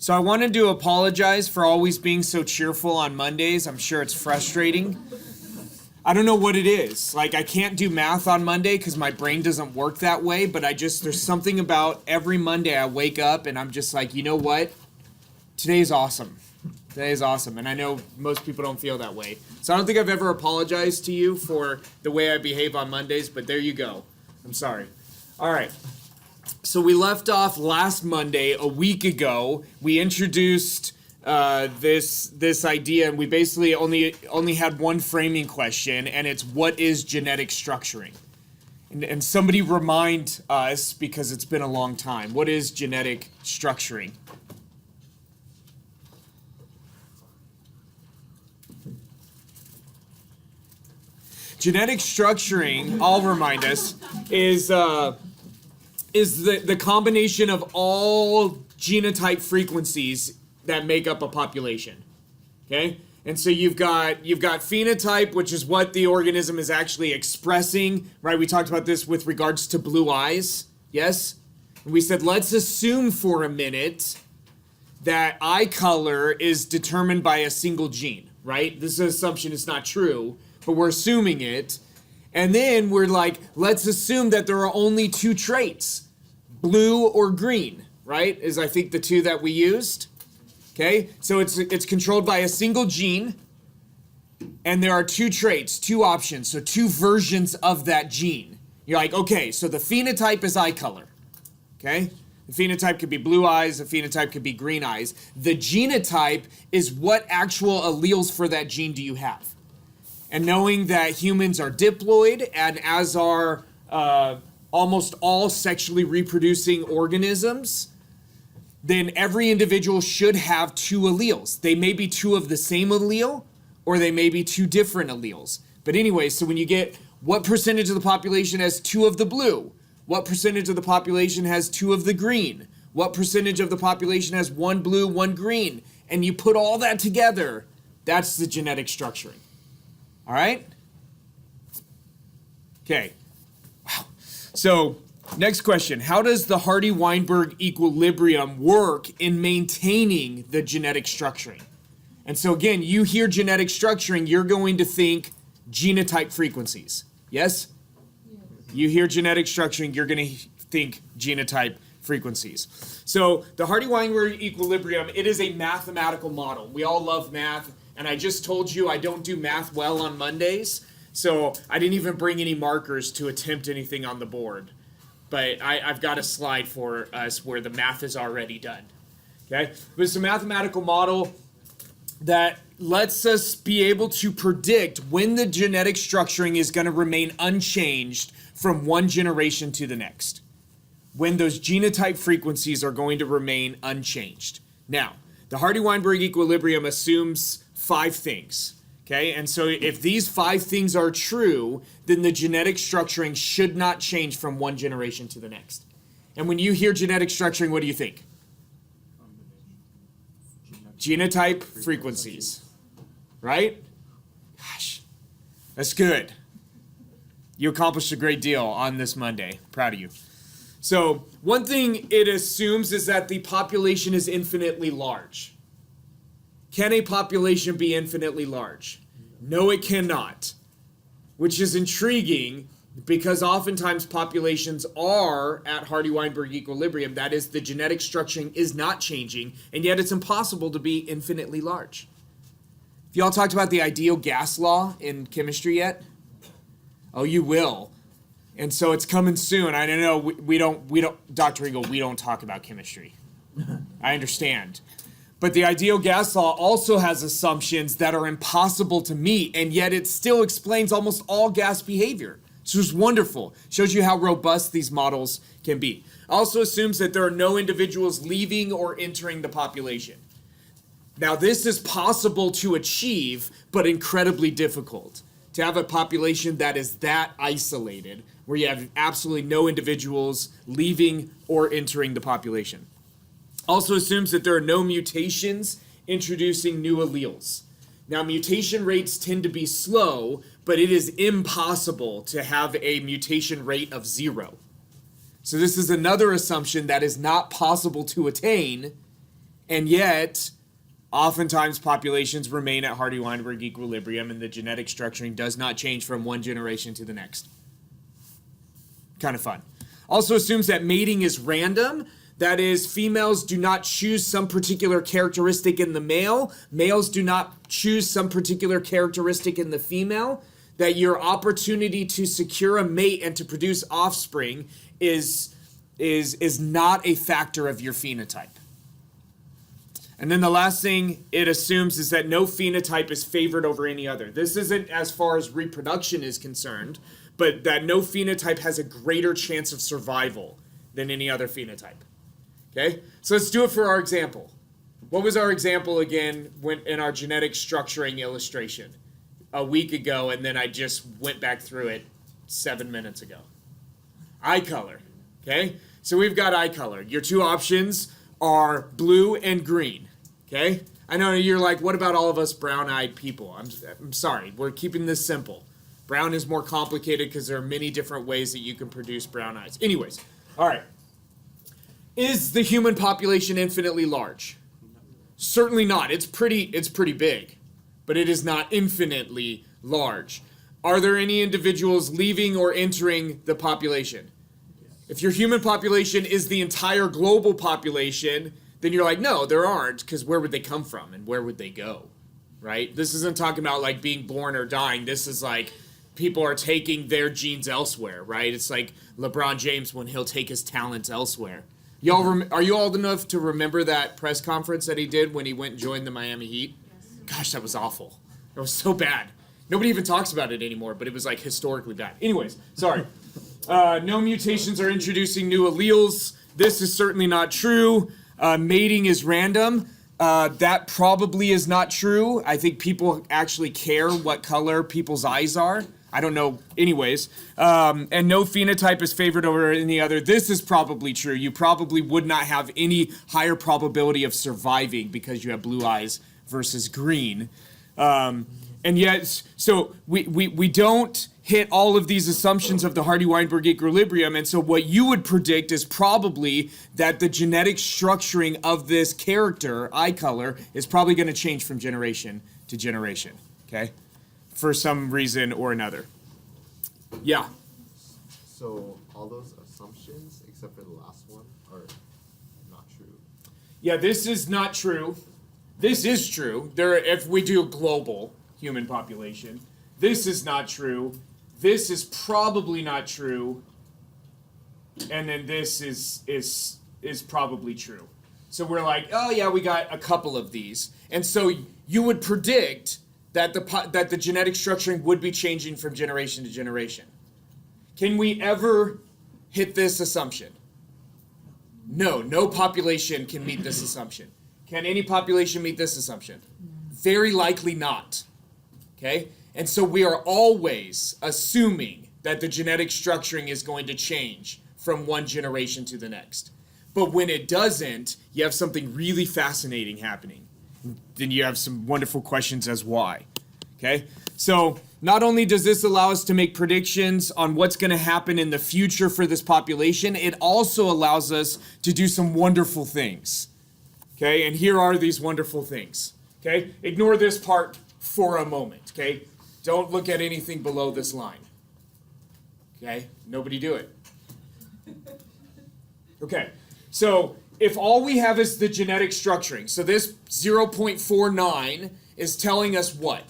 So I wanted to apologize for always being so cheerful on Mondays. I'm sure it's frustrating. I don't know what it is. Like, I can't do math on Monday because my brain doesn't work that way, but there's something about every Monday I wake up and I'm just like, you know what? Today is awesome. Today is awesome. And I know most people don't feel that way. So I don't think I've ever apologized to you for the way I behave on Mondays, but there you go. I'm sorry. All right. So we left off last Monday, a week ago. We introduced this idea, and we basically only had one framing question, and it's what is genetic structuring? And somebody remind us, because it's been a long time, what is genetic structuring? Genetic structuring, I'll remind us, is the combination of all genotype frequencies that make up a population. Okay? And so you've got phenotype, which is what the organism is actually expressing, right? We talked about this with regards to blue eyes. Yes? And we said, let's assume for a minute that eye color is determined by a single gene, right? This assumption is not true, but we're assuming it. And then we're like, let's assume that there are only two traits, blue or green, right? Is I think the two that we used. Okay, so it's controlled by a single gene, and there are two traits, two options, so two versions of that gene. You're like, okay, so the phenotype is eye color. Okay, the phenotype could be blue eyes, the phenotype could be green eyes. The genotype is what actual alleles for that gene do you have. And knowing that humans are diploid, and as are almost all sexually reproducing organisms, then every individual should have two alleles. They may be two of the same allele, or they may be two different alleles. But anyway, so when you get what percentage of the population has two of the blue, what percentage of the population has two of the green, what percentage of the population has one blue, one green, and you put all that together, that's the genetic structuring. All right? Okay. Wow. So, next question. How does the Hardy-Weinberg equilibrium work in maintaining the genetic structuring? And so again, you hear genetic structuring, you're going to think genotype frequencies. Yes? You hear genetic structuring, you're going to think genotype frequencies. So the Hardy-Weinberg equilibrium, it is a mathematical model. We all love math. And I just told you I don't do math well on Mondays, so I didn't even bring any markers to attempt anything on the board. But I've got a slide for us where the math is already done. Okay? But it's a mathematical model that lets us be able to predict when the genetic structuring is going to remain unchanged from one generation to the next. When those genotype frequencies are going to remain unchanged. Now, the Hardy-Weinberg equilibrium assumes 5 things. Okay, and so if these 5 things are true, then the genetic structuring should not change from one generation to the next. And when you hear genetic structuring, what do you think? Genotype frequencies. Right? Gosh, that's good. You accomplished a great deal on this Monday. Proud of you. So, one thing it assumes is that the population is infinitely large. Can a population be infinitely large? No, it cannot. Which is intriguing because oftentimes populations are at Hardy-Weinberg equilibrium. That is, the genetic structuring is not changing, and yet it's impossible to be infinitely large. Have y'all talked about the ideal gas law in chemistry yet? Oh, you will. And so it's coming soon. I don't know, we don't, Dr. Eagle, we don't talk about chemistry. I understand. But the ideal gas law also has assumptions that are impossible to meet, and yet it still explains almost all gas behavior. It's just wonderful. Shows you how robust these models can be. Also assumes that there are no individuals leaving or entering the population. Now, this is possible to achieve, but incredibly difficult. To have a population that is that isolated, where you have absolutely no individuals leaving or entering the population. Also assumes that there are no mutations introducing new alleles. Now, mutation rates tend to be slow, but it is impossible to have a mutation rate of 0. So this is another assumption that is not possible to attain, And yet, oftentimes populations remain at Hardy-Weinberg equilibrium and the genetic structuring does not change from one generation to the next. Kind of fun. Also assumes that mating is random. That is, females do not choose some particular characteristic in the male. Males do not choose some particular characteristic in the female. That your opportunity to secure a mate and to produce offspring is not a factor of your phenotype. And then the last thing it assumes is that no phenotype is favored over any other. This isn't as far as reproduction is concerned, but that no phenotype has a greater chance of survival than any other phenotype. Okay? So let's do it for our example. What was our example again in our genetic structuring illustration a week ago, and then I just went back through it 7 minutes ago? Eye color. Okay? So we've got eye color. Your two options are blue and green. Okay? I know you're like, what about all of us brown-eyed people? I'm sorry. We're keeping this simple. Brown is more complicated because there are many different ways that you can produce brown eyes. Anyways, all right. Is the human population infinitely large? Certainly not. It's pretty big, but it is not infinitely large. Are there any individuals leaving or entering the population? If your human population is the entire global population, then you're like, no, there aren't, because where would they come from and where would they go, right? This isn't talking about like being born or dying. This is like people are taking their genes elsewhere, right? It's like LeBron James when he'll take his talents elsewhere. Y'all, are you old enough to remember that press conference that he did when he went and joined the Miami Heat? Yes. Gosh, that was awful. It was so bad. Nobody even talks about it anymore, but it was like historically bad. Anyways, sorry. No mutations are introducing new alleles. This is certainly not true. Mating is random. That probably is not true. I think people actually care what color people's eyes are. I don't know. Anyways, and no phenotype is favored over any other. This is probably true. You probably would not have any higher probability of surviving because you have blue eyes versus green. And yet, so we don't hit all of these assumptions of the Hardy-Weinberg equilibrium. And so what you would predict is probably that the genetic structuring of this character, eye color, is probably going to change from generation to generation, okay? For some reason or another. Yeah? So all those assumptions, except for the last one, are not true. Yeah, this is not true. This is true. If we do a global human population, this is not true. This is probably not true, and then this is probably true. So we're like, oh yeah, we got a couple of these, and so you would predict that the genetic structuring would be changing from generation to generation. Can we ever hit this assumption? No, no population can meet this assumption. Can any population meet this assumption? Very likely not. Okay? And so we are always assuming that the genetic structuring is going to change from one generation to the next. But when it doesn't, you have something really fascinating happening. Then you have some wonderful questions as why. Okay? So not only does this allow us to make predictions on what's going to happen in the future for this population, it also allows us to do some wonderful things. Okay? And here are these wonderful things. Okay? Ignore this part for a moment. Okay? Don't look at anything below this line. Okay? Nobody do it. Okay. So if all we have is the genetic structuring, so this 0.49 is telling us what?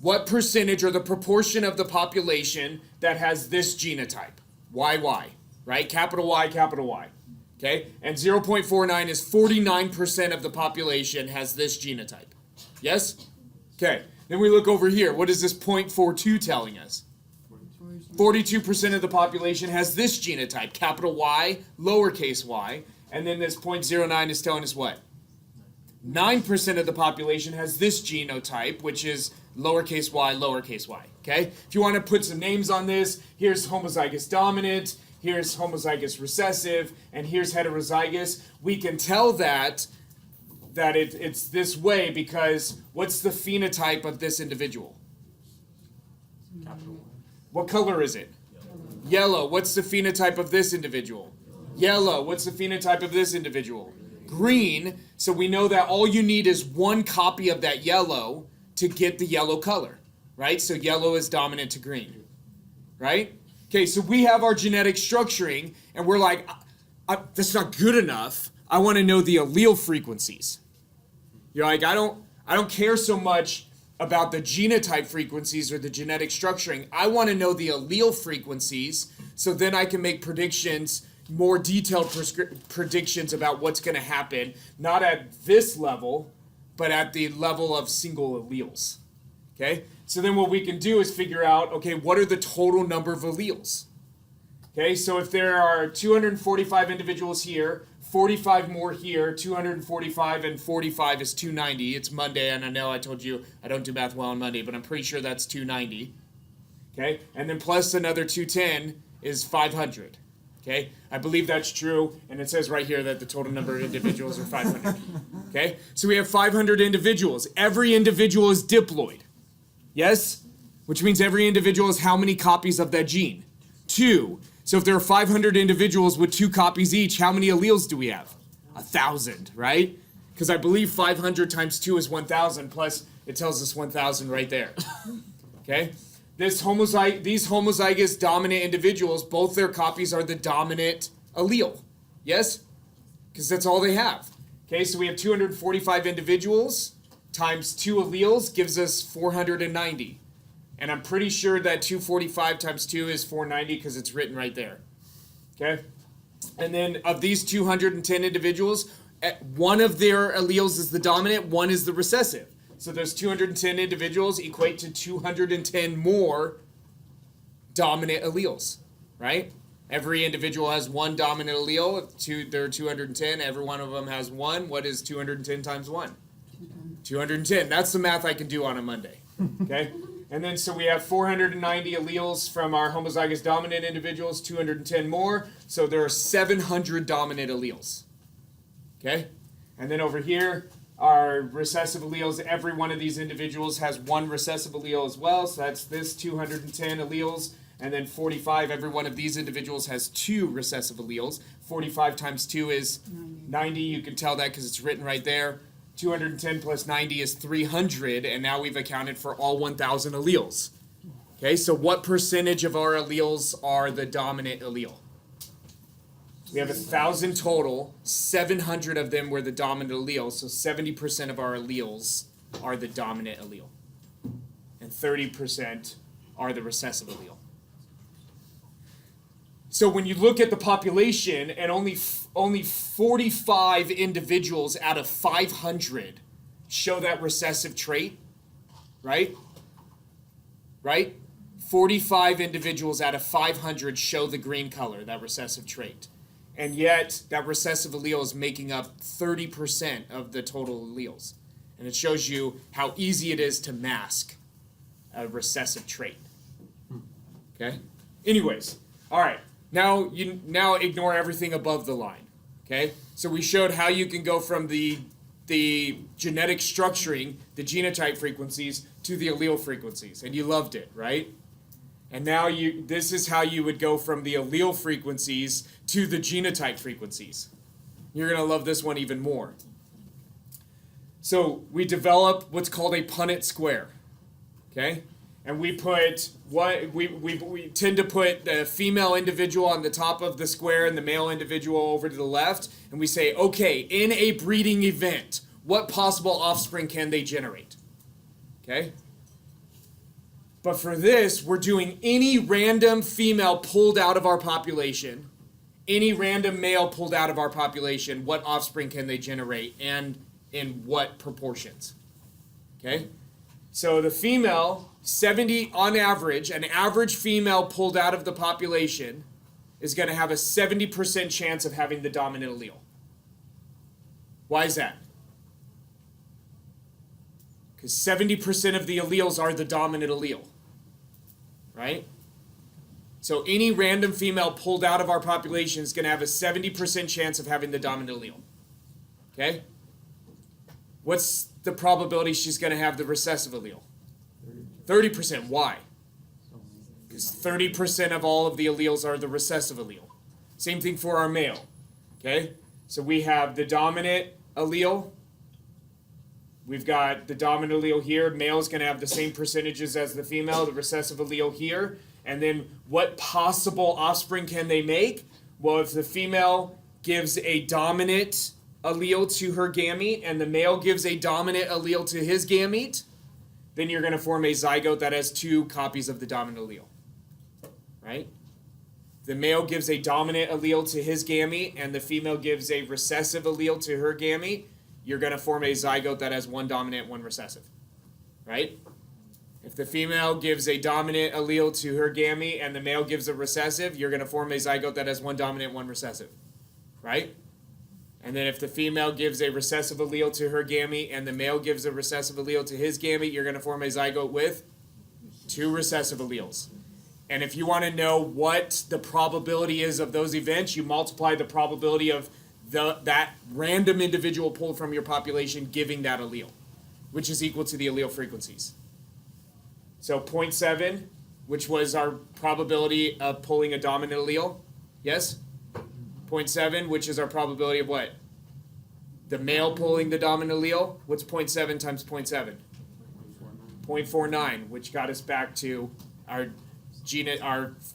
What percentage or the proportion of the population that has this genotype? YY, right? Capital Y, capital Y. Okay? And 0.49 is 49% of the population has this genotype. Yes? Okay. Then we look over here. What is this 0.42 telling us? 42% of the population has this genotype, capital Y, lowercase y. And then this 0.09 is telling us what? 9% of the population has this genotype, which is lowercase y, lowercase y. Okay? If you want to put some names on this, here's homozygous dominant, here's homozygous recessive, and here's heterozygous. We can tell that it's this way because what's the phenotype of this individual? What color is it? Yellow. What's the phenotype of this individual? Yellow. What's the phenotype of this individual? Green, so we know that all you need is one copy of that yellow to get the yellow color, right? So yellow is dominant to green, right? Okay, so we have our genetic structuring, and we're like, that's not good enough. I want to know the allele frequencies. You're like, I don't care so much about the genotype frequencies or the genetic structuring. I want to know the allele frequencies, so then I can make predictions, more detailed predictions about what's going to happen, not at this level, but at the level of single alleles. Okay? So then what we can do is figure out, okay, what are the total number of alleles? Okay, so if there are 245 individuals here, 45 more here, 245 and 45 is 290. It's Monday, and I know I told you I don't do math well on Monday, but I'm pretty sure that's 290. Okay, and then plus another 210 is 500. Okay, I believe that's true, and it says right here that the total number of individuals are 500. Okay, so we have 500 individuals. Every individual is diploid. Yes? Which means every individual has how many copies of that gene? 2. So if there are 500 individuals with 2 copies each, how many alleles do we have? 1,000, right? Because I believe 500 times 2 is 1,000, plus it tells us 1,000 right there. Okay? These homozygous dominant individuals, both their copies are the dominant allele. Yes? Because that's all they have. Okay, so we have 245 individuals times 2 alleles gives us 490. And I'm pretty sure that 245 times 2 is 490 because it's written right there. Okay? And then of these 210 individuals, one of their alleles is the dominant, one is the recessive. So those 210 individuals equate to 210 more dominant alleles, right? Every individual has one dominant allele. There are 210. Every one of them has one. What is 210 times 1? 210. That's the math I can do on a Monday. Okay? And then so we have 490 alleles from our homozygous dominant individuals, 210 more. So there are 700 dominant alleles. Okay? And then over here, our recessive alleles, every one of these individuals has one recessive allele as well. So that's this 210 alleles. And then 45, every one of these individuals has 2 recessive alleles. 45 times 2 is 90. You can tell that because it's written right there. 210 plus 90 is 300, and now we've accounted for all 1,000 alleles. Okay, so what percentage of our alleles are the dominant allele? We have 1,000 total. 700 of them were the dominant allele, so 70% of our alleles are the dominant allele. And 30% are the recessive allele. So when you look at the population, and only 45 individuals out of 500 show that recessive trait, right? Right? 45 individuals out of 500 show the green color, that recessive trait. And yet, that recessive allele is making up 30% of the total alleles. And it shows you how easy it is to mask a recessive trait. Okay? Anyways, all right. Now ignore everything above the line. Okay? So we showed how you can go from the genetic structuring, the genotype frequencies, to the allele frequencies. And you loved it, right? And now this is how you would go from the allele frequencies to the genotype frequencies. You're going to love this one even more. So we develop what's called a Punnett Square. Okay? And we put we tend to put the female individual on the top of the square and the male individual over to the left, and we say, okay, in a breeding event, what possible offspring can they generate? Okay? But for this, we're doing any random female pulled out of our population, any random male pulled out of our population, what offspring can they generate and in what proportions? Okay? So the female, 70 on average, an average female pulled out of the population is going to have a 70% chance of having the dominant allele. Why is that? Because 70% of the alleles are the dominant allele. Right? So any random female pulled out of our population is going to have a 70% chance of having the dominant allele. Okay? What's the probability she's going to have the recessive allele? 30%. Why? Because 30% of all of the alleles are the recessive allele. Same thing for our male. Okay? So we have the dominant allele. We've got the dominant allele here. Male's going to have the same percentages as the female, the recessive allele here. And then what possible offspring can they make? Well, if the female gives a dominant allele to her gamete and the male gives a dominant allele to his gamete, then you're going to form a zygote that has 2 copies of the dominant allele. Right? The male gives a dominant allele to his gamete and the female gives a recessive allele to her gamete, you're going to form a zygote that has 1 dominant, 1 recessive. Right? If the female gives a dominant allele to her gamete and the male gives a recessive, you're going to form a zygote that has 1 dominant, 1 recessive. Right? And then if the female gives a recessive allele to her gamete and the male gives a recessive allele to his gamete, you're going to form a zygote with 2 recessive alleles. And if you want to know what the probability is of those events, you multiply the probability of that random individual pulled from your population giving that allele, which is equal to the allele frequencies. So 0.7, which was our probability of pulling a dominant allele. Yes? 0.7, which is our probability of what? The male pulling the dominant allele. What's 0.7 times 0.7? 0.49, which got us back to our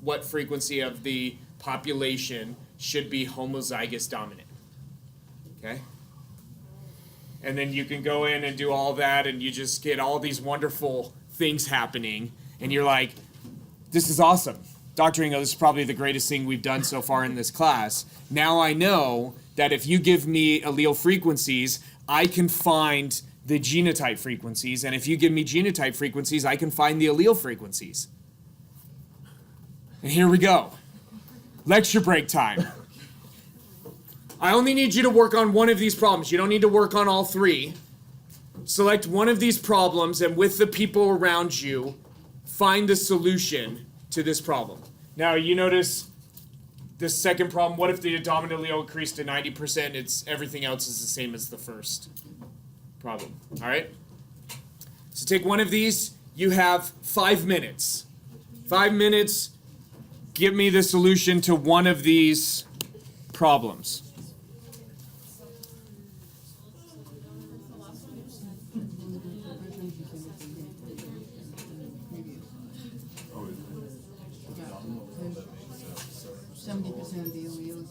what frequency of the population should be homozygous dominant. Okay? And then you can go in and do all that and you just get all these wonderful things happening and you're like, this is awesome. Dr. Ingo, this is probably the greatest thing we've done so far in this class. Now I know that if you give me allele frequencies, I can find the genotype frequencies, and if you give me genotype frequencies, I can find the allele frequencies. And here we go. Lecture break time. I only need you to work on one of these problems. You don't need to work on all 3. Select one of these problems, and with the people around you, find the solution to this problem. Now, you notice this second problem. What if the dominant allele increased to 90%? Everything else is the same as the first problem. All right? So take one of these. You have 5 minutes. 5 minutes. Give me the solution to one of these problems. Of the alleles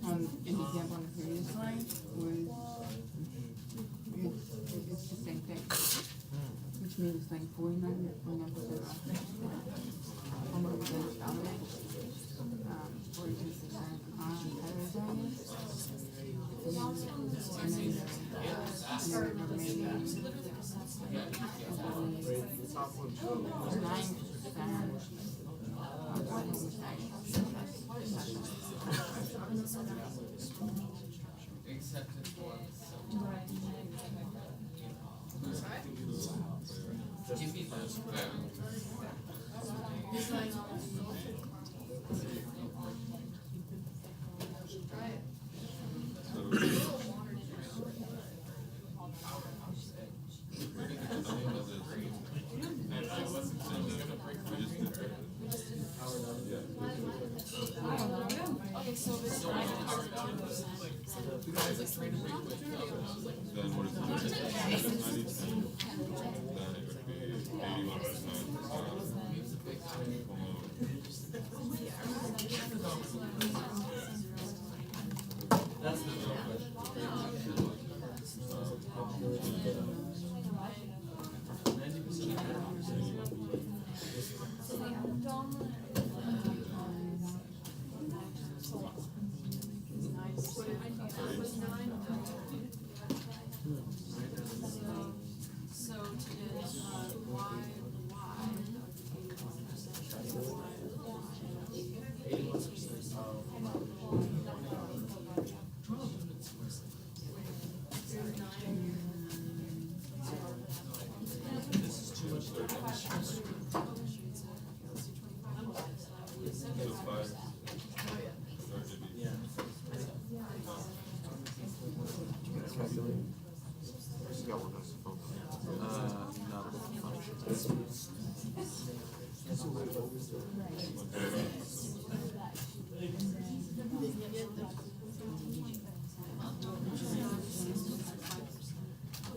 on an example on the previous slide was it's the same thing, which means like 49% homozygous dominant, 42% heterozygous, and then the remaining 9%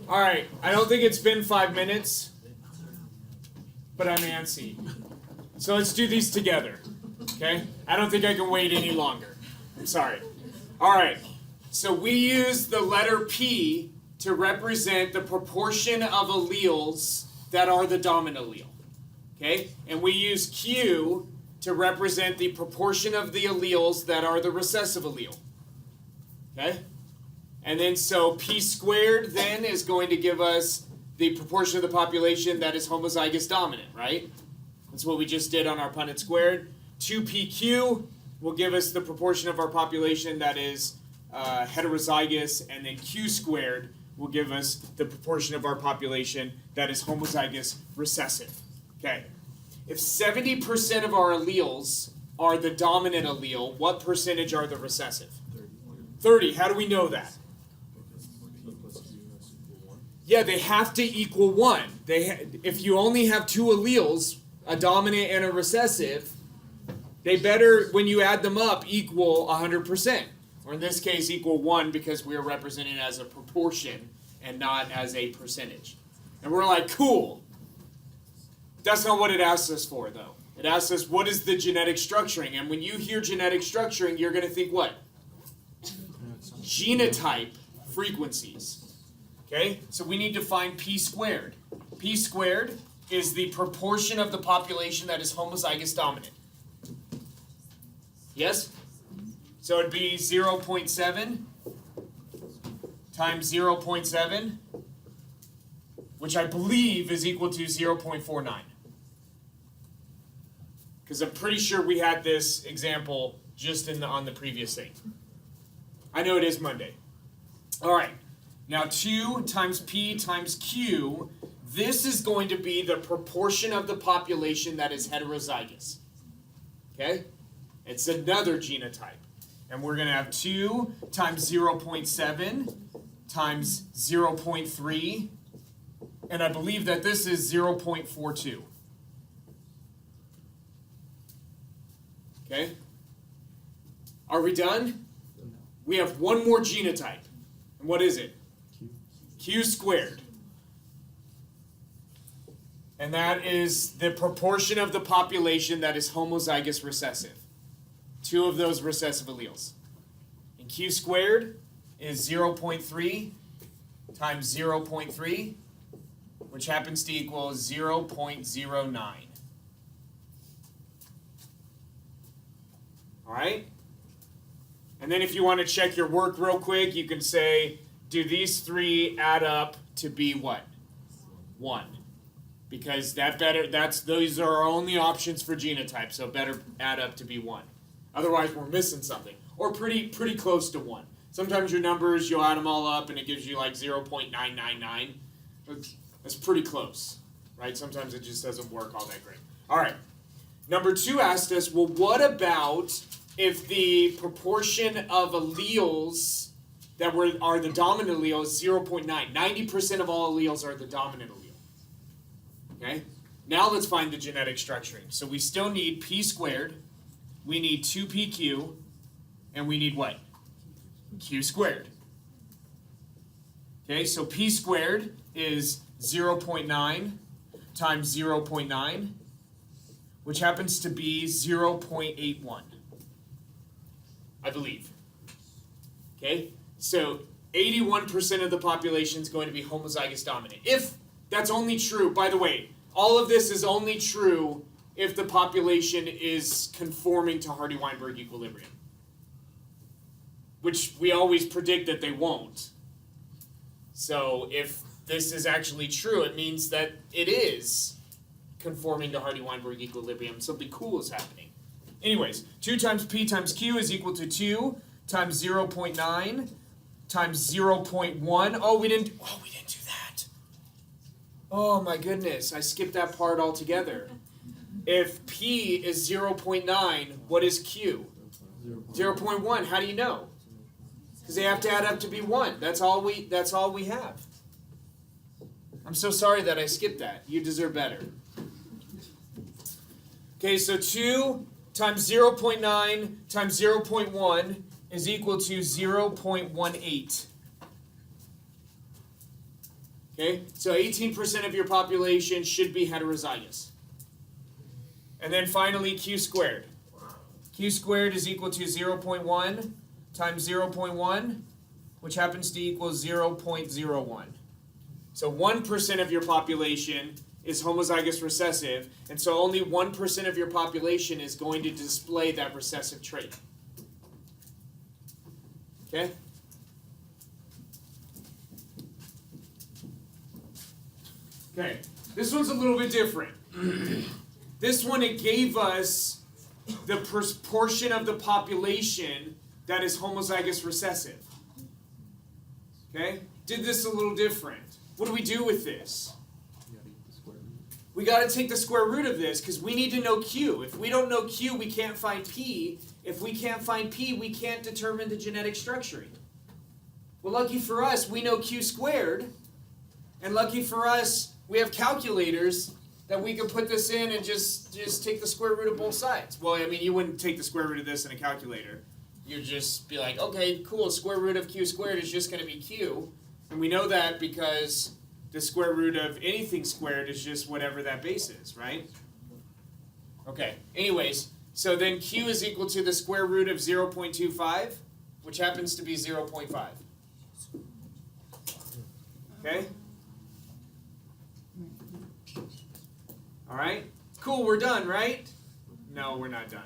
All right, I don't think it's been 5 minutes, but I'm antsy. So let's do these together, okay? I don't think I can wait any longer. I'm sorry. All right, so we use the letter P to represent the proportion of alleles that are the dominant allele, okay? And we use Q to represent the proportion of the alleles that are the recessive allele, okay? And then so P squared then is going to give us the proportion of the population that is homozygous dominant, right? That's what we just did on our Punnett Squared. 2PQ will give us the proportion of our population that is heterozygous, and then Q squared will give us the proportion of our population that is homozygous recessive. Okay. If 70% of our alleles are the dominant allele, what percentage are the recessive? 30. How do we know that? Yeah, they have to equal 1. If you only have 2 alleles, a dominant and a recessive, they better, when you add them up, equal 100%. Or in this case, equal 1 because we are representing as a proportion and not as a percentage. And we're like, cool. That's not what it asks us for, though. It asks us, what is the genetic structuring? And when you hear genetic structuring, you're going to think what? Genotype frequencies. Okay, so we need to find P squared. P squared is the proportion of the population that is homozygous dominant. Yes? So it'd be 0.7 times 0.7, which I believe is equal to 0.49. Because I'm pretty sure we had this example just on the previous thing. I know it is Monday. All right. Now 2 times P times Q, this is going to be the proportion of the population that is heterozygous. Okay? It's another genotype. And we're going to have 2 times 0.7 times 0.3, and I believe that this is 0.42. Okay? Are we done? We have one more genotype. And what is it? Q squared. And that is the proportion of the population that is homozygous recessive. 2 of those recessive alleles. And Q squared is 0.3 times 0.3, which happens to equal 0.09. All right? And then if you want to check your work real quick, you can say, do these 3 add up to be what? 1. Because those are our only options for genotype, so better add up to be 1. Otherwise, we're missing something. Or pretty close to 1. Sometimes your numbers, you'll add them all up and it gives you like 0.999. That's pretty close, right? Sometimes it just doesn't work all that great. All right. Number 2 asked us, well, what about if the proportion of alleles that are the dominant allele is 0.9? 90% of all alleles are the dominant allele. Okay? Now let's find the genetic structuring. So we still need P squared, we need 2PQ, and we need what? Q squared. Okay, so P squared is 0.9 times 0.9, which happens to be 0.81, I believe. Okay, so 81% of the population is going to be homozygous dominant. If that's only true, by the way, all of this is only true if the population is conforming to Hardy-Weinberg equilibrium, which we always predict that they won't. So if this is actually true, it means that it is conforming to Hardy-Weinberg equilibrium. Something cool is happening. Anyways, 2 times P times Q is equal to 2 times 0.9 times 0.1. Oh, we didn't do that. Oh my goodness, I skipped that part altogether. If P is 0.9, what is Q? 0.1. How do you know? Because they have to add up to be 1. That's all we have. I'm so sorry that I skipped that. You deserve better. Okay, so 2 times 0.9 times 0.1 is equal to 0.18. Okay, so 18% of your population should be heterozygous. And then finally, Q squared. Q squared is equal to 0.1 times 0.1, which happens to equal 0.01. So 1% of your population is homozygous recessive, and so only 1% of your population is going to display that recessive trait. Okay? Okay, this one's a little bit different. This one, it gave us the portion of the population that is homozygous recessive. Okay? Did this a little different. What do we do with this? We got to take the square root of this because we need to know Q. If we don't know Q, we can't find P. If we can't find P, we can't determine the genetic structuring. Well, lucky for us, we know Q squared. And lucky for us, we have calculators that we can put this in and just take the square root of both sides. Well, I mean, you wouldn't take the square root of this in a calculator. You'd just be like, okay, cool, square root of Q squared is just going to be Q. And we know that because the square root of anything squared is just whatever that base is, right? Okay, anyways, so then Q is equal to the square root of 0.25, which happens to be 0.5. Okay? All right? Cool, we're done, right? No, we're not done.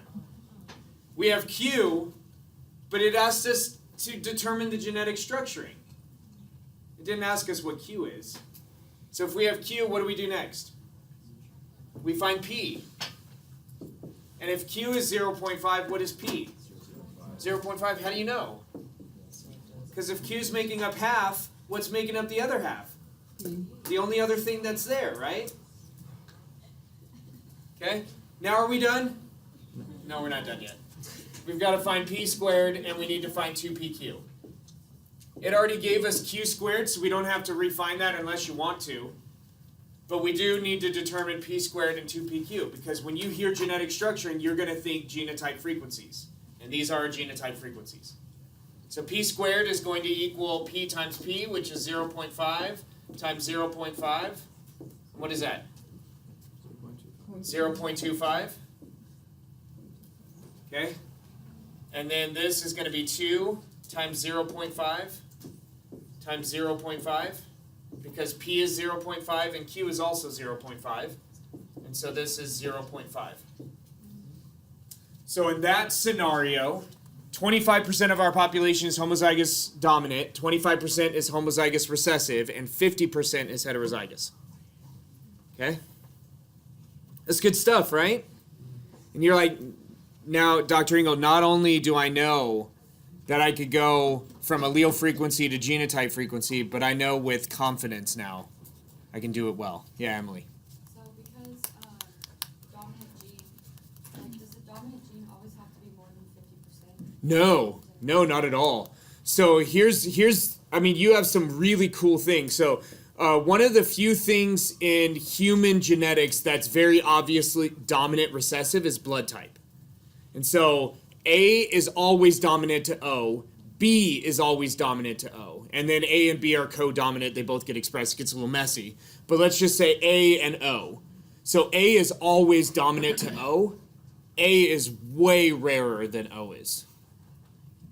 We have Q, but it asked us to determine the genetic structuring. It didn't ask us what Q is. So if we have Q, what do we do next? We find P. And if Q is 0.5, what is P? 0.5, how do you know? Because if Q is making up half, what's making up the other half? The only other thing that's there, right? Okay, now are we done? No, we're not done yet. We've got to find P squared, and we need to find 2PQ. It already gave us Q squared, so we don't have to refine that unless you want to. But we do need to determine P squared and 2PQ, because when you hear genetic structuring, you're going to think genotype frequencies. And these are genotype frequencies. So P squared is going to equal P times P, which is 0.5 times 0.5. What is that? 0.25. Okay? And then this is going to be 2 times 0.5 times 0.5, because P is 0.5 and Q is also 0.5. And so this is 0.5. So in that scenario, 25% of our population is homozygous dominant, 25% is homozygous recessive, and 50% is heterozygous. Okay? That's good stuff, right? And you're like, now, Dr. Engel, not only do I know that I could go from allele frequency to genotype frequency, but I know with confidence now I can do it well. Yeah, Emily. So because dominant gene, like, does the dominant gene always have to be more than 50%? No, not at all. So here's I mean, you have some really cool things. So one of the few things in human genetics that's very obviously dominant recessive is blood type. And so A is always dominant to O, B is always dominant to O, and then A and B are co-dominant, they both get expressed, it gets a little messy. But let's just say A and O. So A is always dominant to O, A is way rarer than O is.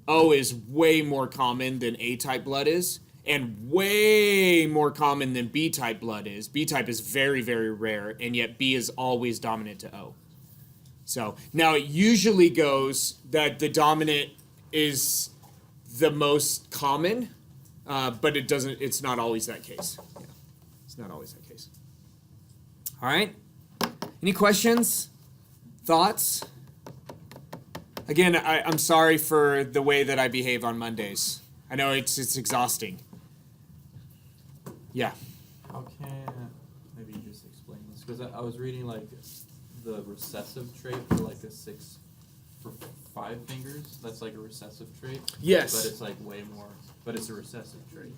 O is way more common than A-type blood is, and way more common than B-type blood is. B-type is very, very rare, and yet B is always dominant to O. So now it usually goes that the dominant is the most common, but it's not always that case. Yeah, it's not always that case. All right. Any questions? Thoughts? Again, I'm sorry for the way that I behave on Mondays. I know it's exhausting. Yeah. How can maybe you just explain this? Because I was reading like the recessive trait for like a 6 for 5 fingers. That's like a recessive trait. Yes. But it's like way more. But it's a recessive trait.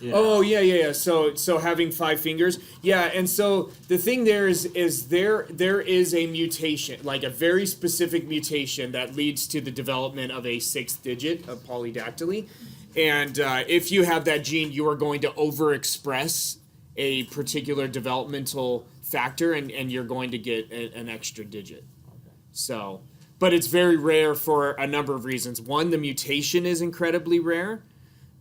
Yeah. Oh yeah. So having 5 fingers, yeah. And so the thing there is there is a mutation, like a very specific mutation that leads to the development of a 6th digit of polydactyly. And if you have that gene, you are going to overexpress a particular developmental factor, and you're going to get an extra digit. Okay. So, but it's very rare for a number of reasons. One, the mutation is incredibly rare.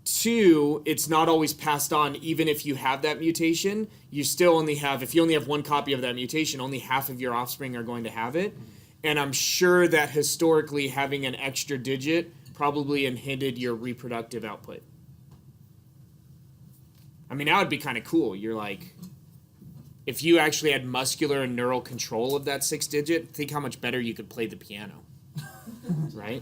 Two, it's not always passed on. Even if you have that mutation, you still only have, if you only have one copy of that mutation, only half of your offspring are going to have it. And I'm sure that historically having an extra digit probably inhibited your reproductive output. I mean, that would be kind of cool. You're like, if you actually had muscular and neural control of that 6 digit, think how much better you could play the piano. Right?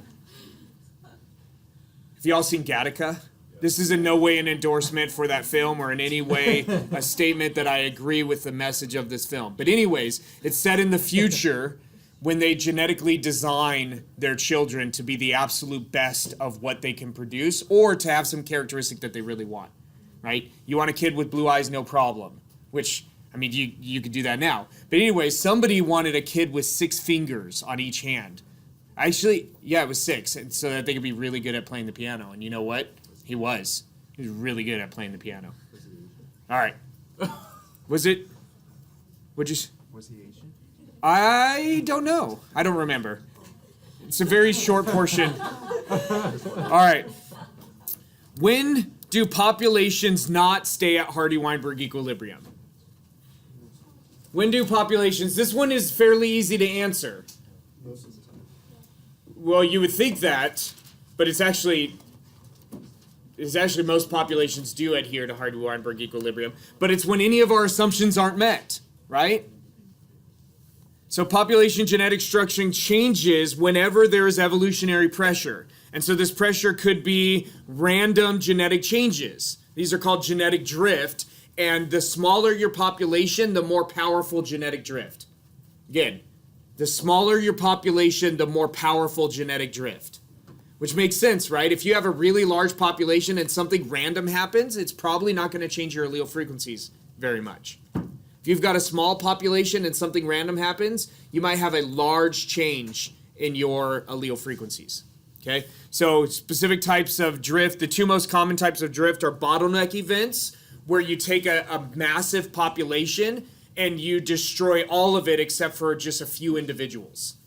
Have y'all seen Gattaca? This is in no way an endorsement for that film or in any way a statement that I agree with the message of this film. But anyways, it's set in the future when they genetically design their children to be the absolute best of what they can produce or to have some characteristic that they really want, right? You want a kid with blue eyes, no problem, which, I mean, you could do that now. But anyway, somebody wanted a kid with 6 fingers on each hand. Actually, yeah, it was 6, and so that they could be really good at playing the piano. And you know what? He was. He was really good at playing the piano. All right. Was it? Would you? Was he Asian? I don't know. I don't remember. It's a very short portion. All right. When do populations not stay at Hardy-Weinberg equilibrium? When do populations? This one is fairly easy to answer. Most of the time. Well, you would think that, but it's actually most populations do adhere to Hardy-Weinberg equilibrium, but it's when any of our assumptions aren't met, right? So population genetic structuring changes whenever there is evolutionary pressure. And so this pressure could be random genetic changes. These are called genetic drift, and the smaller your population, the more powerful genetic drift. Again, the smaller your population, the more powerful genetic drift. Which makes sense, right? If you have a really large population and something random happens, it's probably not going to change your allele frequencies very much. If you've got a small population and something random happens, you might have a large change in your allele frequencies. Okay? So specific types of drift, the 2 most common types of drift are bottleneck events, where you take a massive population and you destroy all of it except for just a few individuals.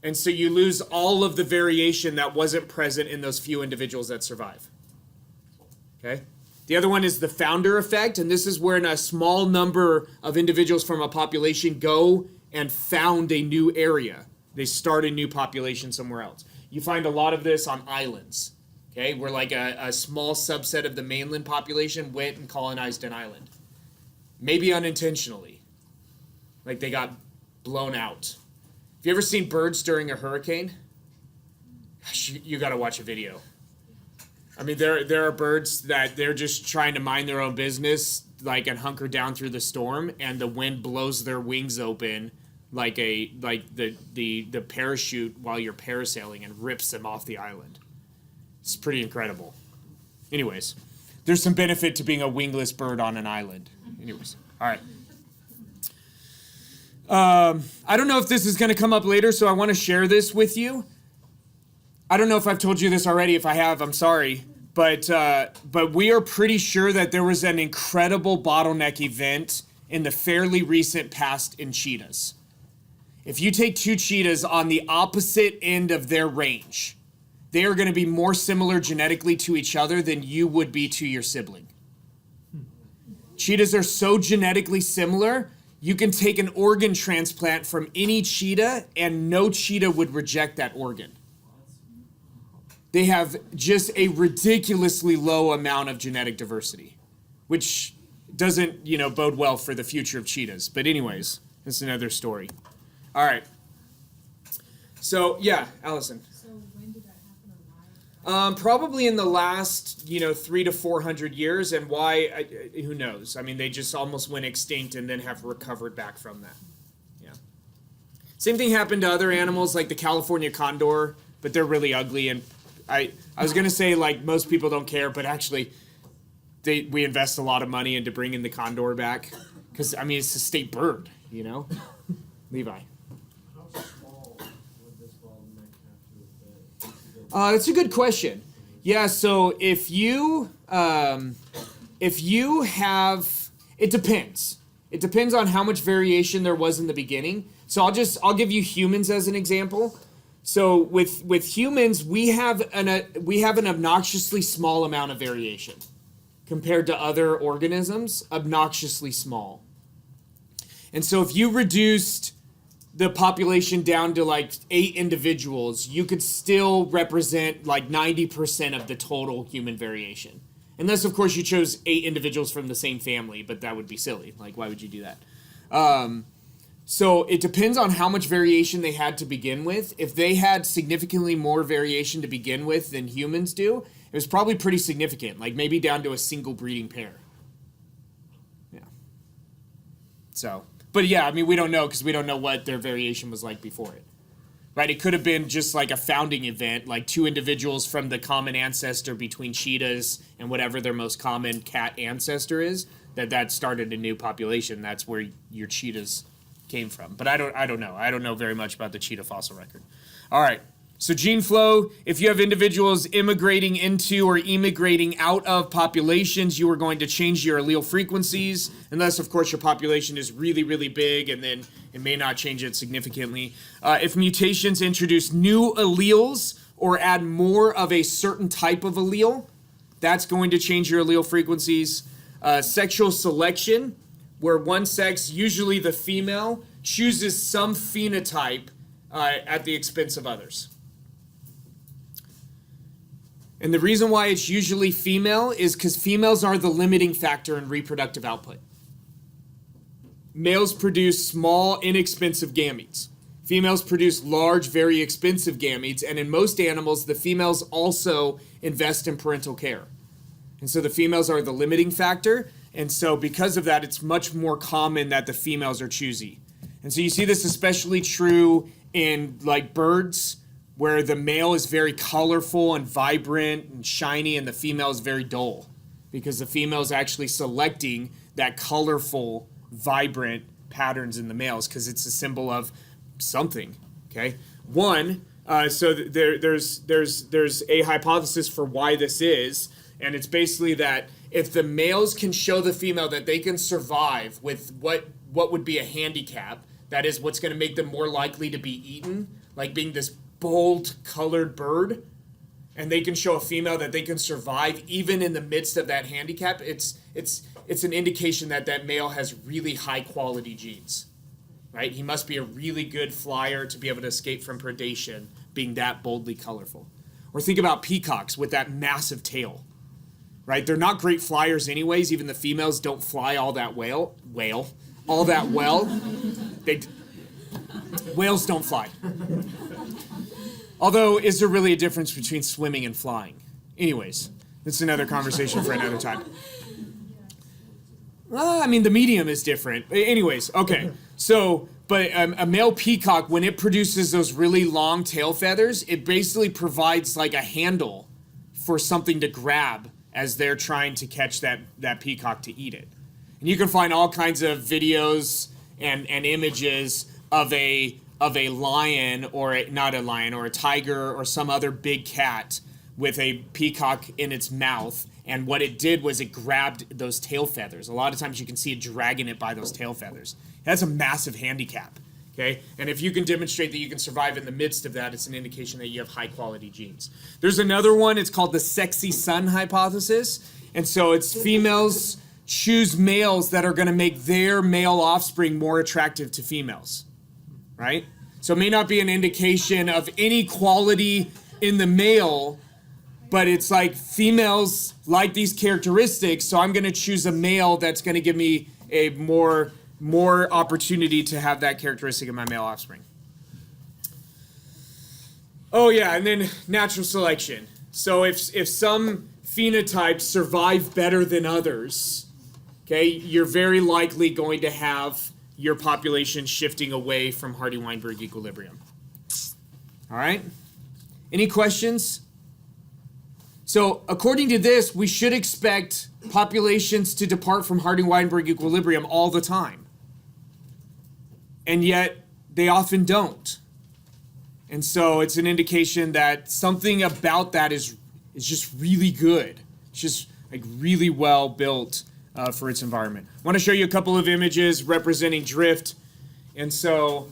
And so you lose all of the variation that wasn't present in those few individuals that survive. Okay? The other one is the founder effect, and this is when a small number of individuals from a population go and found a new area. They start a new population somewhere else. You find a lot of this on islands, okay, where like a small subset of the mainland population went and colonized an island. Maybe unintentionally. Like they got blown out. Have you ever seen birds during a hurricane? Gosh, you got to watch a video. I mean, there are birds that they're just trying to mind their own business, like, and hunker down through the storm, and the wind blows their wings open like the parachute while you're parasailing and rips them off the island. It's pretty incredible. Anyways, there's some benefit to being a wingless bird on an island. Anyways, all right. I don't know if this is going to come up later, so I want to share this with you. I don't know if I've told you this already. If I have, I'm sorry. But we are pretty sure that there was an incredible bottleneck event in the fairly recent past in cheetahs. If you take 2 cheetahs on the opposite end of their range, they are going to be more similar genetically to each other than you would be to your sibling. Cheetahs are so genetically similar, you can take an organ transplant from any cheetah and no cheetah would reject that organ. They have just a ridiculously low amount of genetic diversity, which doesn't, bode well for the future of cheetahs. But anyways, that's another story. All right. So, yeah, Allison. So when did that happen or why? Probably in the last, 300 to 400 years, and why, who knows? I mean, they just almost went extinct and then have recovered back from that. Yeah. Same thing happened to other animals like the California condor, but they're really ugly. And I was going to say, like, most people don't care, but actually we invest a lot of money into bringing the condor back because, I mean, it's a state bird, Levi. How small would this bottleneck have to have been? That's a good question. It's It depends. It depends on how much variation there was in the beginning. So I'll give you humans as an example. So with humans, we have an obnoxiously small amount of variation compared to other organisms, obnoxiously small. And so if you reduced the population down to like 8 individuals, you could still represent like 90% of the total human variation. Unless, of course, you chose 8 individuals from the same family, but that would be silly. Like, why would you do that? So it depends on how much variation they had to begin with. If they had significantly more variation to begin with than humans do, it was probably pretty significant, like maybe down to a single breeding pair. Yeah. So, but yeah, I mean, we don't know because we don't know what their variation was like before it. Right? It could have been just like a founding event, like 2 individuals from the common ancestor between cheetahs and whatever their most common cat ancestor is, that started a new population. That's where your cheetahs came from. But I don't know. I don't know very much about the cheetah fossil record. All right. So gene flow, if you have individuals immigrating into or emigrating out of populations, you are going to change your allele frequencies, unless, of course, your population is really, really big, and then it may not change it significantly. If mutations introduce new alleles or add more of a certain type of allele, that's going to change your allele frequencies. Sexual selection, where one sex, usually the female, chooses some phenotype at the expense of others. And the reason why it's usually female is because females are the limiting factor in reproductive output. Males produce small, inexpensive gametes. Females produce large, very expensive gametes, and in most animals, the females also invest in parental care. And so the females are the limiting factor, and so because of that, it's much more common that the females are choosy. And so you see this especially true in like birds, where the male is very colorful and vibrant and shiny, and the female is very dull, because the female is actually selecting that colorful, vibrant patterns in the males because it's a symbol of something. Okay, so there's a hypothesis for why this is, and it's basically that if the males can show the female that they can survive with what would be a handicap, that is what's going to make them more likely to be eaten, like being this bold colored bird, and they can show a female that they can survive even in the midst of that handicap, it's an indication that that male has really high quality genes, right? He must be a really good flyer to be able to escape from predation, being that boldly colorful. Or think about peacocks with that massive tail, right? They're not great flyers anyways. Even the females don't fly all that well. Whales don't fly. Although, is there really a difference between swimming and flying? Anyways, that's another conversation for another time. I mean, the medium is different. Anyways, okay. So, but a male peacock, when it produces those really long tail feathers, it basically provides like a handle for something to grab as they're trying to catch that peacock to eat it. And you can find all kinds of videos and images of a lion, or not a lion, or a tiger, or some other big cat with a peacock in its mouth, and what it did was it grabbed those tail feathers. A lot of times you can see it dragging it by those tail feathers. That's a massive handicap, okay? And if you can demonstrate that you can survive in the midst of that, it's an indication that you have high quality genes. There's another one, it's called the sexy son hypothesis, and so it's females choose males that are going to make their male offspring more attractive to females. Right? So it may not be an indication of any quality in the male, but it's like females like these characteristics, so I'm going to choose a male that's going to give me a more opportunity to have that characteristic in my male offspring. Oh yeah, and then natural selection. So if some phenotypes survive better than others, okay, you're very likely going to have your population shifting away from Hardy-Weinberg equilibrium. All right? Any questions? So according to this, we should expect populations to depart from Hardy-Weinberg equilibrium all the time. And yet, they often don't. And so it's an indication that something about that is just really good. It's just like really well built for its environment. I want to show you a couple of images representing drift. And so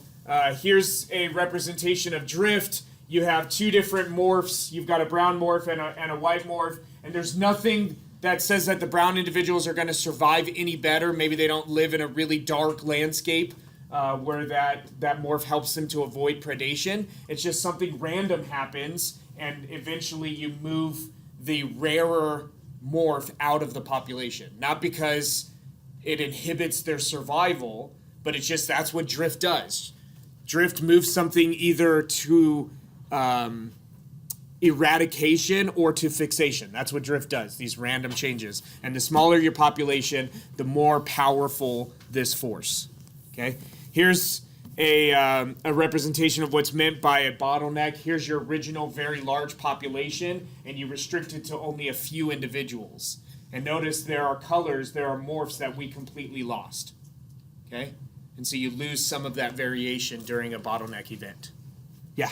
here's a representation of drift. You have two different morphs. You've got a brown morph and a white morph. And there's nothing that says that the brown individuals are going to survive any better. Maybe they don't live in a really dark landscape where that morph helps them to avoid predation. It's just something random happens, and eventually you move the rarer morph out of the population. Not because it inhibits their survival, but it's just that's what drift does. Drift moves something either to eradication or to fixation. That's what drift does, these random changes. And the smaller your population, the more powerful this force. Okay? Here's a representation of what's meant by a bottleneck. Here's your original very large population, and you restrict it to only a few individuals. And notice there are colors, there are morphs that we completely lost. Okay? And so you lose some of that variation during a bottleneck event. Yeah?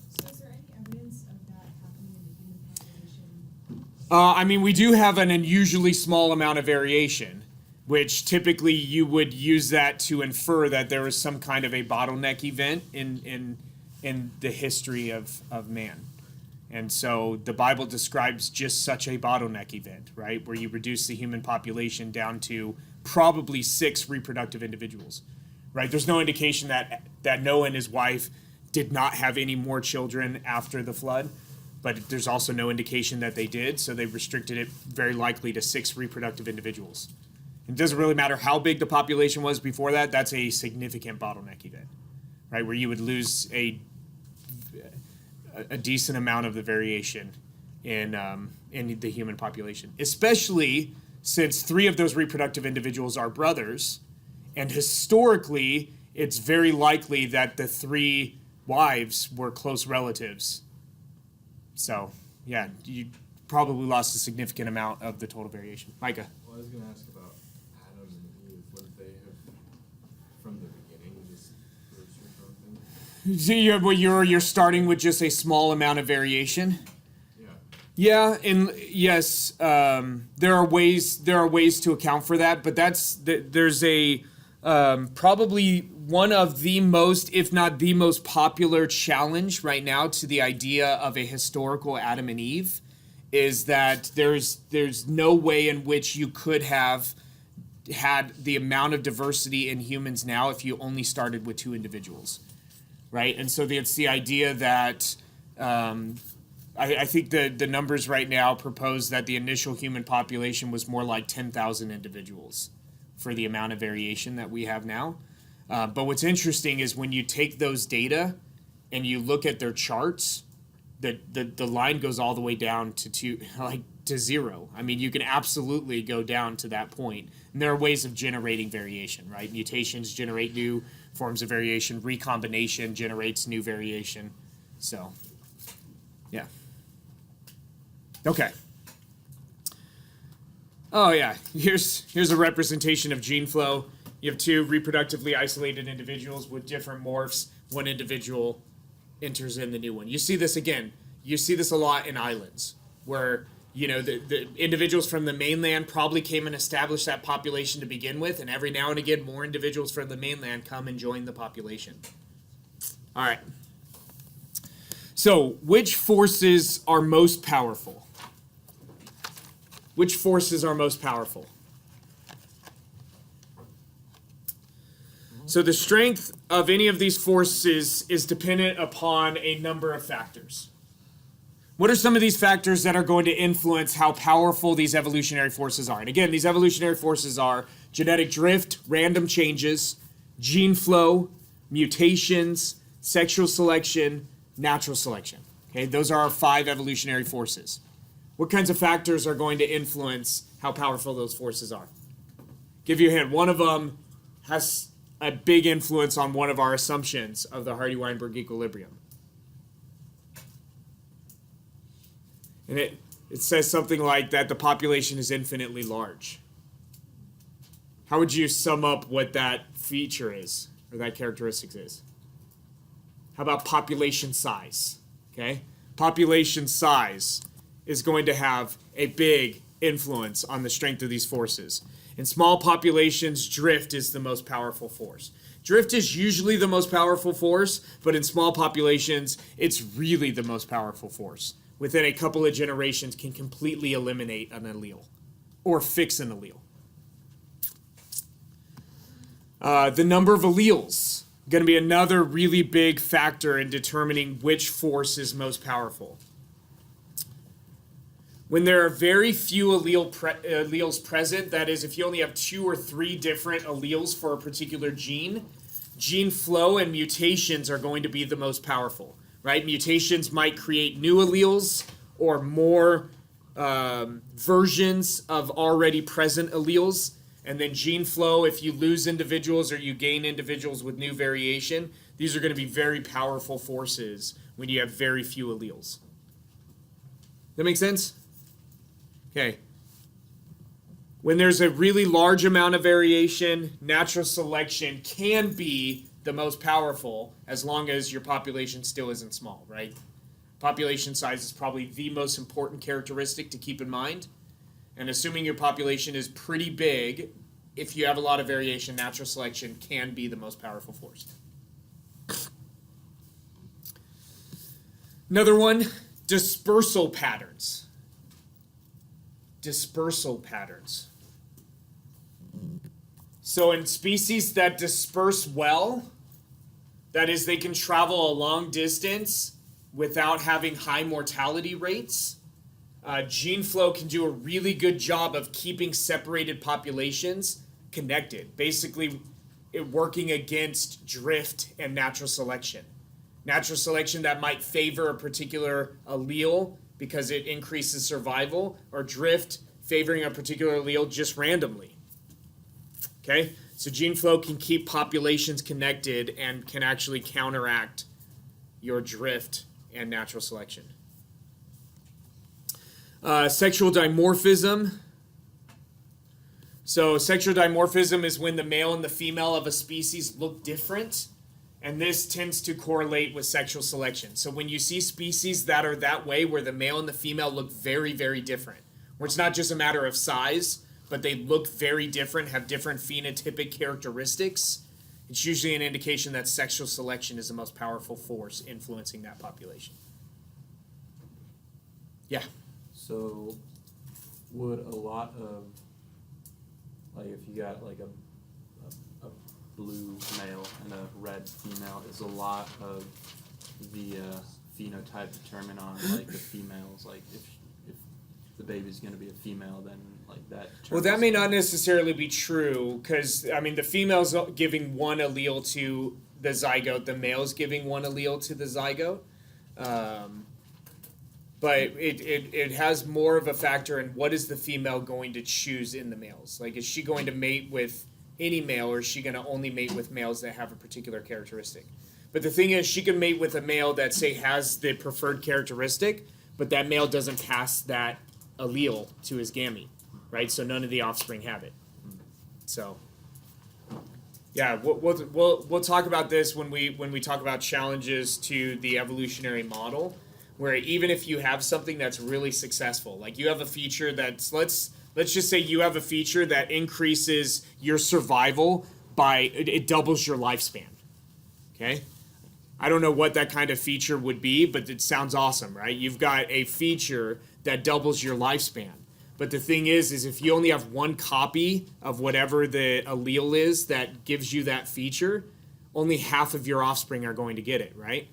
So is there any evidence of that happening in the human population? I mean, we do have an unusually small amount of variation, which typically you would use that to infer that there was some kind of a bottleneck event in the history of man. And so the Bible describes just such a bottleneck event, right? Where you reduce the human population down to probably 6 reproductive individuals, right? There's no indication that Noah and his wife did not have any more children after the flood, but there's also no indication that they did, so they restricted it very likely to 6 reproductive individuals. It doesn't really matter how big the population was before that, that's a significant bottleneck event, right? Where you would lose a decent amount of the variation in the human population, especially since 3 of those reproductive individuals are brothers, and historically, it's very likely that the 3 wives were close relatives. So, yeah, you probably lost a significant amount of the total variation. Micah? Well, I was going to ask about Adam and Eve. Would they have, from the beginning, just Bruce or something? So you're starting with just a small amount of variation? Yeah. Yeah, and yes, there are ways to account for that, but there's a probably one of the most, if not the most popular challenge right now to the idea of a historical Adam and Eve is that there's no way in which you could have had the amount of diversity in humans now if you only started with 2 individuals, right? And so it's the idea that I think the numbers right now propose that the initial human population was more like 10,000 individuals for the amount of variation that we have now. But what's interesting is when you take those data and you look at their charts, the line goes all the way down to 0. I mean, you can absolutely go down to that point. And there are ways of generating variation, right? Mutations generate new forms of variation. Recombination generates new variation. So, yeah. Okay. Oh yeah, here's a representation of gene flow. You have 2 reproductively isolated individuals with different morphs. One individual enters in the new one. You see this again. You see this a lot in islands where, the individuals from the mainland probably came and established that population to begin with, and every now and again more individuals from the mainland come and join the population. All right. So, which forces are most powerful? Which forces are most powerful? So the strength of any of these forces is dependent upon a number of factors. What are some of these factors that are going to influence how powerful these evolutionary forces are? And again, these evolutionary forces are genetic drift, random changes, gene flow, mutations, sexual selection, natural selection. Okay, those are our 5 evolutionary forces. What kinds of factors are going to influence how powerful those forces are? Give you a hint. One of them has a big influence on one of our assumptions of the Hardy-Weinberg equilibrium. And it says something like that the population is infinitely large. How would you sum up what that feature is, or that characteristic is? How about population size? Okay? Population size is going to have a big influence on the strength of these forces. In small populations, drift is the most powerful force. Drift is usually the most powerful force, but in small populations, it's really the most powerful force. Within a couple of generations, can completely eliminate an allele or fix an allele. The number of alleles, going to be another really big factor in determining which force is most powerful. When there are very few alleles present, that is, if you only have 2 or 3 different alleles for a particular gene, gene flow and mutations are going to be the most powerful, right? Mutations might create new alleles or more versions of already present alleles. And then gene flow, if you lose individuals or you gain individuals with new variation, these are going to be very powerful forces when you have very few alleles. That make sense? Okay. When there's a really large amount of variation, natural selection can be the most powerful as long as your population still isn't small, right? Population size is probably the most important characteristic to keep in mind. And assuming your population is pretty big, if you have a lot of variation, natural selection can be the most powerful force. Another one, dispersal patterns. Dispersal patterns. So in species that disperse well, that is, they can travel a long distance without having high mortality rates, gene flow can do a really good job of keeping separated populations connected, basically working against drift and natural selection. Natural selection that might favor a particular allele because it increases survival, or drift favoring a particular allele just randomly. Okay? So gene flow can keep populations connected and can actually counteract your drift and natural selection. Sexual dimorphism. So sexual dimorphism is when the male and the female of a species look different, and this tends to correlate with sexual selection. So when you see species that are that way, where the male and the female look very, very different, where it's not just a matter of size, but they look very different, have different phenotypic characteristics, it's usually an indication that sexual selection is the most powerful force influencing that population. Yeah. So, would a lot of, like, if you got like a blue male and a red female, is a lot of the phenotype determined on like the females? Like, if the baby's going to be a female, then like that. Well, that may not necessarily be true, because I mean the female's giving one allele to the zygote, the male's giving one allele to the zygote. But it has more of a factor in what is the female going to choose in the males. Like, is she going to mate with any male, or is she going to only mate with males that have a particular characteristic? But the thing is, she can mate with a male that, say, has the preferred characteristic, but that male doesn't pass that allele to his gamete, right? So none of the offspring have it. So, yeah, we'll talk about this when we talk about challenges to the evolutionary model, where even if you have something that's really successful, like you have a feature that's, let's just say you have a feature that increases your survival by, it doubles your lifespan, okay? I don't know what that kind of feature would be, but it sounds awesome, right? You've got a feature that doubles your lifespan. But the thing is if you only have one copy of whatever the allele is that gives you that feature, only half of your offspring are going to get it, right?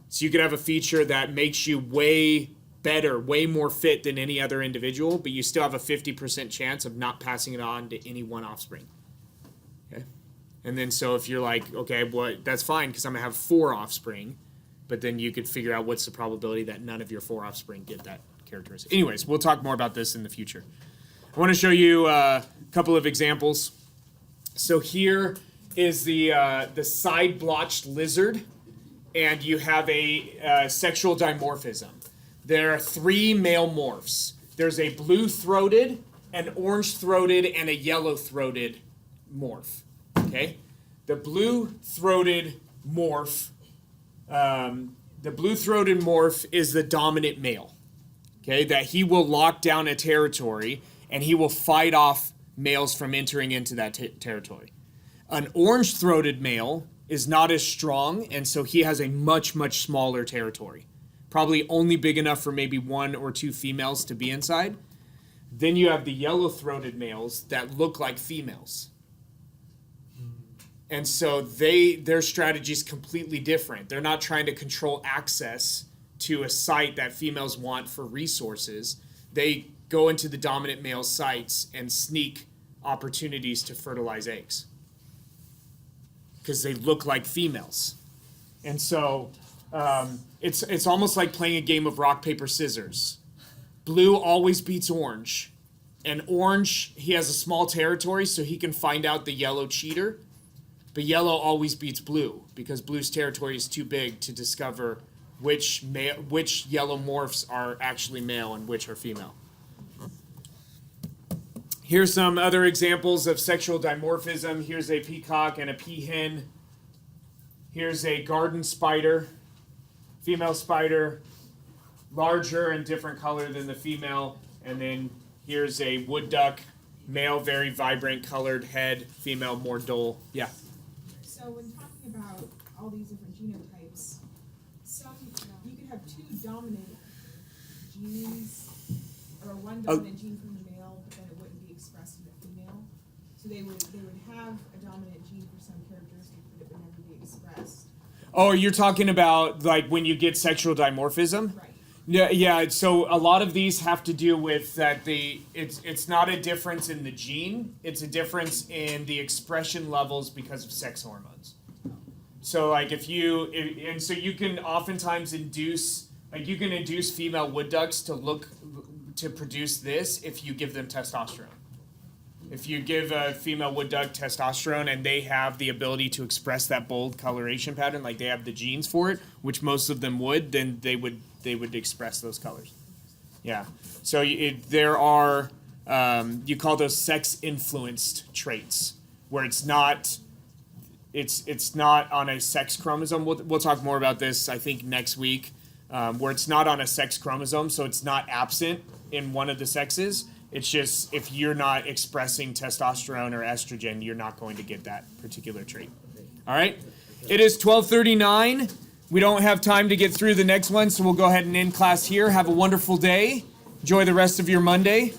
So you could have a feature that makes you way better, way more fit than any other individual, but you still have a 50% chance of not passing it on to any one offspring. Okay? And then so if you're like, okay, well, that's fine because I'm going to have 4 offspring, but then you could figure out what's the probability that none of your 4 offspring get that characteristic. Anyways, we'll talk more about this in the future. I want to show you a couple of examples. So here is the Side-Blotched Lizard, and you have a sexual dimorphism. There are 3 male morphs. There's a blue-throated, an orange-throated, and a yellow-throated morph. Okay, the blue-throated morph is the dominant male. Okay, that he will lock down a territory and he will fight off males from entering into that territory. An orange-throated male is not as strong, and so he has a much, much smaller territory. Probably only big enough for maybe 1 or 2 females to be inside. Then you have the yellow-throated males that look like females. And so their strategy is completely different. They're not trying to control access to a site that females want for resources. They go into the dominant male sites and sneak opportunities to fertilize eggs because they look like females. And so it's almost like playing a game of rock, paper, scissors. Blue always beats orange. And orange, he has a small territory, so he can find out the yellow cheater. But yellow always beats blue because blue's territory is too big to discover which yellow morphs are actually male and which are female. Here's some other examples of sexual dimorphism. Here's a peacock and a peahen. Here's a garden spider, female spider, larger and different color than the female. And then here's a wood duck, male, very vibrant colored head, female, more dull. Yeah. So when talking about all these different genotypes, you could have 2 dominant genes, or 1 dominant gene from the male, but then it wouldn't be expressed in the female. So they would have a dominant gene for some characteristic, but it would never be expressed. Oh, you're talking about like when you get sexual dimorphism? Right. Yeah. So a lot of these have to do with that it's not a difference in the gene; it's a difference in the expression levels because of sex hormones. So like so you can oftentimes induce female wood ducks to produce this if you give them testosterone. If you give a female wood duck testosterone and they have the ability to express that bold coloration pattern, like they have the genes for it, which most of them would, then they would express those colors. Yeah. So there are you call those sex-influenced traits, where it's not on a sex chromosome. We'll talk more about this, I think, next week, where it's not on a sex chromosome, so it's not absent in one of the sexes. It's just if you're not expressing testosterone or estrogen, you're not going to get that particular trait. All right? It is 12:39. We don't have time to get through the next one, so we'll go ahead and end class here. Have a wonderful day. Enjoy the rest of your Monday.